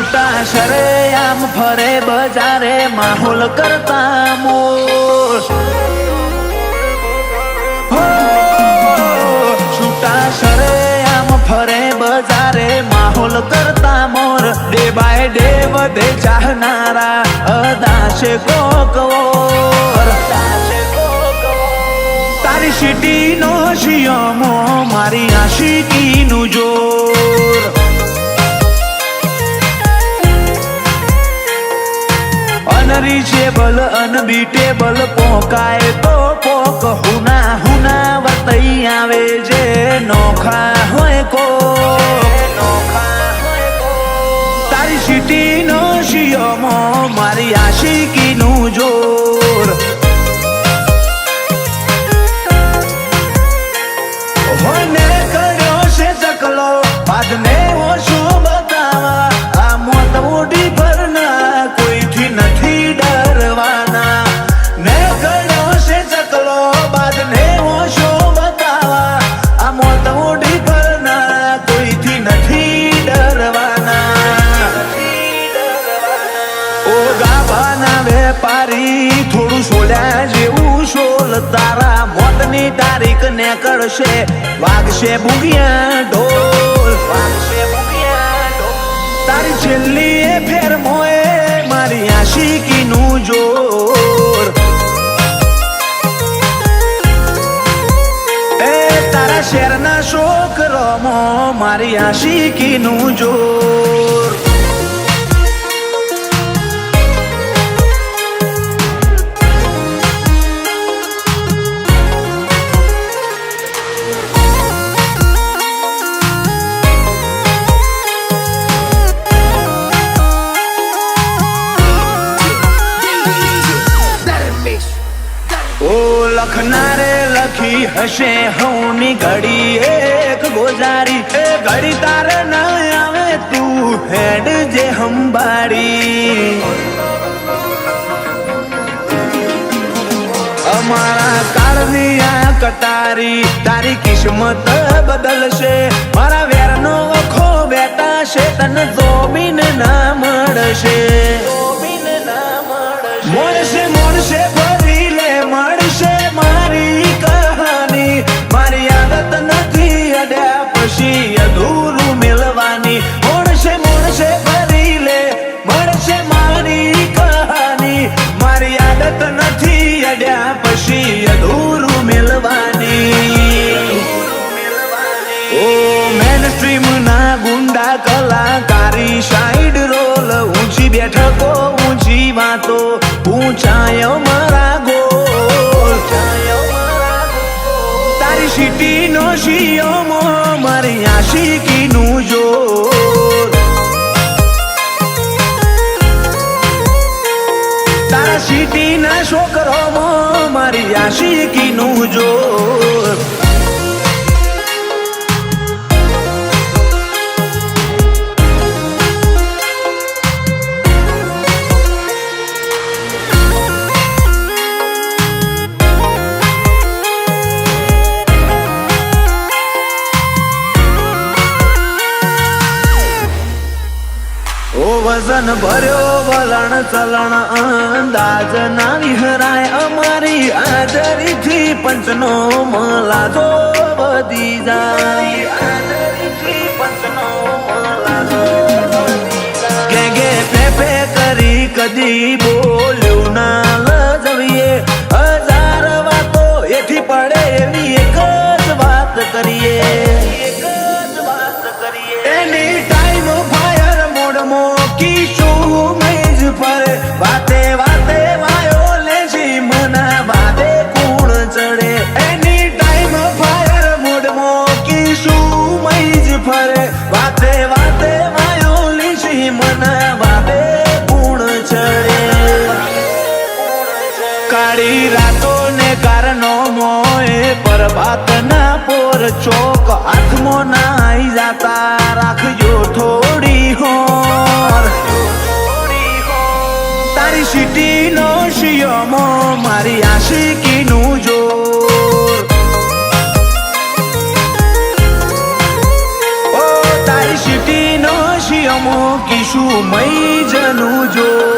છૂટા શરે આમ ફરે બજારે માહોલ કરતા મોર છૂટા શરે આમ ફરે બજારે માહોલ કરતા મોર ડે બાય ડે વધે ચાહનારા અદાશે કોકવોર તારી સિટી નો શિયમો મારી આશિકી નું જોર અનરીચેબલ અનબીટેબલ પોકાય તો પોક હુના હુના વર્તઈ આવે જે નોખા હોય કો તારી સિટી નો શિયમો મારી આશિકી નું જોર હોને કર્યો છે ચકલો બાદને ઓછો બતાવા આ મોત મોટી ભરના કોઈથી નથી ડરવાના ને કર્યો છે ચકલો બાદને ઓછો બતાવા આ મોત મોટી ભરના કોઈથી નથી ડરવાના ઓ ગાભાના વેપારી થોડું સોલ્યા જેવું સોલ તારા મોતની તારીખ ને કરશે વાગશે બુગિયા ઢોલ તારી છેલ્લી એ ફેર મોએ મારી આશિકી નું જોર એ તારા શેરના છોકરોમો મારી આશિકી નું જોર લખનારે લખી હશે હવની ઘડી એક ગોજારી એ ઘડી તારે ન આવે તું હેડ જે હંબાડી અમારા કાળની આ કટારી તારી કિસ્મત બદલશે મારા વેરનો વખો બેટા છે તને જોમીન ના મળશે મળશે મળશે ફરી લે મળશે મારી કહાની મારી આદત નથી અડ્યા પછી અધૂરું મિલવાની મળશે મળશે ફરી લે મળશે મારી કહાની મારી આદત નથી અડ્યા પછી અધૂરું મિલવાની ઓ મેન સ્ટ્રીમ ના ગુંડા કલાકારી સાઈડ રોલ ઊંચી બેઠકો ઊંચી વાતો ઊંચાયો મારા ગોલ તારી સિટી નો શિયમો મારી આશિકી નું જોર તારા સિટી ના છોકરોમો મારી આશિકી નું જોર વજન ભર્યો વલણ ચલણ અંદાજ ના વિહરાય અમારી હાજરીથી પંચનો મલાજો વધી જાય કે ફે કરી કદી બોલ્યું ના લજવીએ હજાર વાતો એથી પડે એવી એક જ વાત કરીએ એની ટાઈમ ફાયર મોડમાં વાતે વાતે વાયો લેજી મના વાદે કુણ ચડે એની ટાઈમ ફાયર મોડમો કીશું મઈજ ફરે વાતે વાતે વાયો લેજી મના વાદે કુણ ચડે કાળી રાતો ને કારનો મોએ પ્રભાત ના પોર ચોક હાથમાં ના આવી જાતા રાખજો થોડી હોર તારી સિટી નો શિયમો મારી આશિકી નું જોર ઓ તારી સિટી નો શિયમો કીશું મઈ જનું જો